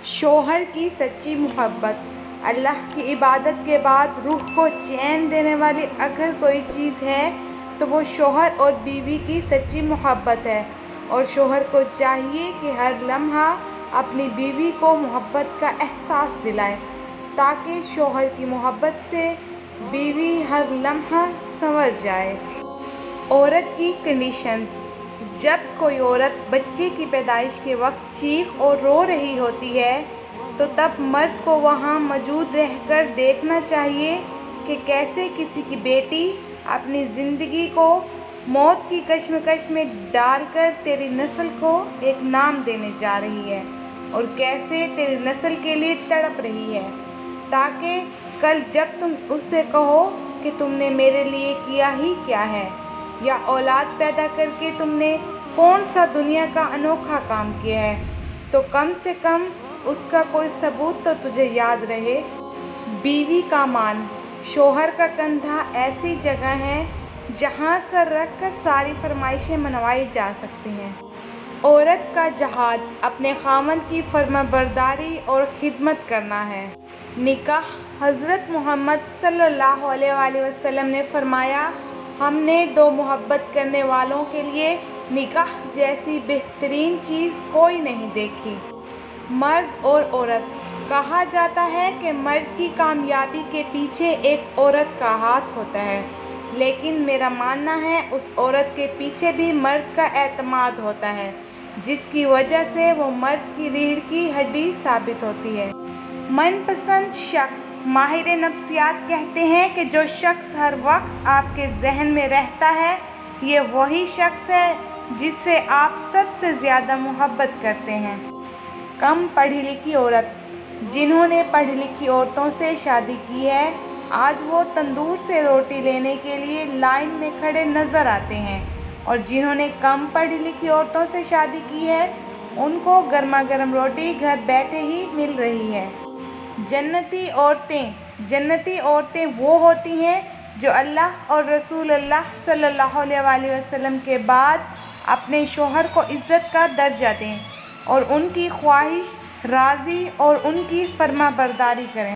شوہر کی سچی محبت۔ اللہ کی عبادت کے بعد روح کو چین دینے والی اگر کوئی چیز ہے تو وہ شوہر اور بیوی کی سچی محبت ہے، اور شوہر کو چاہیے کہ ہر لمحہ اپنی بیوی کو محبت کا احساس دلائے تاکہ شوہر کی محبت سے بیوی ہر لمحہ سنور جائے۔ عورت کی کنڈیشنز۔ جب کوئی عورت بچے کی پیدائش کے وقت چیخ اور رو رہی ہوتی ہے تو تب مرد کو وہاں موجود رہ کر دیکھنا چاہیے کہ کیسے کسی کی بیٹی اپنی زندگی کو موت کی کشمکش میں ڈال کر تیری نسل کو ایک نام دینے جا رہی ہے، اور کیسے تیری نسل کے لیے تڑپ رہی ہے تاکہ کل جب تم اسے کہو کہ تم نے میرے لیے کیا ہی کیا ہے، یا اولاد پیدا کر کے تم نے کون سا دنیا کا انوکھا کام کیا ہے، تو کم سے کم اس کا کوئی ثبوت تو تجھے یاد رہے۔ بیوی کا مان۔ شوہر کا کندھا ایسی جگہ ہے جہاں سر رکھ کر ساری فرمائشیں منوائی جا سکتی ہیں۔ عورت کا جہاد اپنے خاوند کی فرمانبرداری اور خدمت کرنا ہے۔ نکاح۔ حضرت محمد صلی اللہ علیہ وآلہ وسلم نے فرمایا، ہم نے دو محبت کرنے والوں کے لیے نکاح جیسی بہترین چیز کوئی نہیں دیکھی۔ مرد اور عورت۔ کہا جاتا ہے کہ مرد کی کامیابی کے پیچھے ایک عورت کا ہاتھ ہوتا ہے، لیکن میرا ماننا ہے اس عورت کے پیچھے بھی مرد کا اعتماد ہوتا ہے، جس کی وجہ سے وہ مرد کی ریڑھ کی ہڈی ثابت ہوتی ہے۔ من پسند شخص۔ ماہر نفسیات کہتے ہیں کہ جو شخص ہر وقت آپ کے ذہن میں رہتا ہے یہ وہی شخص ہے جس سے آپ سب سے زیادہ محبت کرتے ہیں۔ کم پڑھی لکھی عورت۔ جنہوں نے پڑھی لکھی عورتوں سے شادی کی ہے آج وہ تندور سے روٹی لینے کے لیے لائن میں کھڑے نظر آتے ہیں، اور جنہوں نے کم پڑھی لکھی عورتوں سے شادی کی ہے ان کو گرما گرم روٹی گھر بیٹھے ہی مل رہی ہے۔ جنتی عورتیں۔ جنتی عورتیں وہ ہوتی ہیں جو اللہ اور رسول اللہ صلی اللہ علیہ وآلہ وسلم کے بعد اپنے شوہر کو عزت کا درجہ دیں اور ان کی خواہش راضی اور ان کی فرما برداری کریں۔